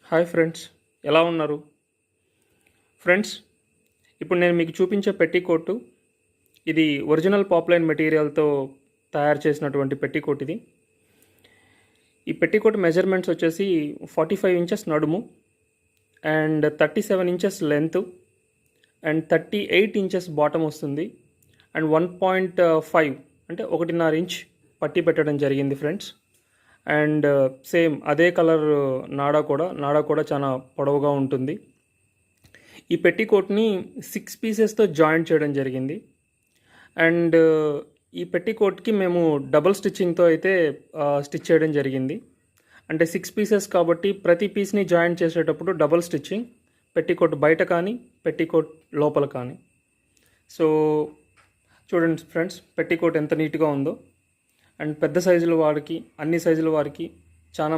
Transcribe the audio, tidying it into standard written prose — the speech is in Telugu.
హాయ్ ఫ్రెండ్స్, ఎలా ఉన్నారు ఫ్రెండ్స్? ఇప్పుడు నేను మీకు చూపించే పెట్టికోట్ ఇది ఒరిజినల్ పాప్లైన్ మెటీరియల్తో తయారు చేసినటువంటి పెట్టికోట్. ఈ పెట్టికోట్ మెజర్మెంట్స్ వచ్చేసి 45 ఇంచెస్ నడుము and 37 inches length and 38 inches bottom వస్తుంది అండ్ 1.5 అంటే 1.5 ఇంచ్ పట్టి పెట్టడం జరిగింది ఫ్రెండ్స్. అండ్ సేమ్ అదే కలర్ నాడా కూడా చాలా పొడవుగా ఉంటుంది. ఈ పెట్టికోట్ని 6 పీసెస్తో జాయింట్ చేయడం జరిగింది. అండ్ ఈ పెట్టికోట్కి మేము డబుల్ స్టిచ్చింగ్తో అయితే స్టిచ్ చేయడం జరిగింది. అంటే 6 పీసెస్ కాబట్టి ప్రతి పీస్ని జాయింట్ చేసేటప్పుడు డబుల్ స్టిచ్చింగ్, పెట్టికోట్ బయట కానీ పెట్టికోట్ లోపల కానీ. సో చూడండి ఫ్రెండ్స్, పెట్టికోట్ ఎంత నీట్గా ఉందో. అండ్ పెద్ద సైజుల వారికి, అన్ని సైజుల వారికి చాలా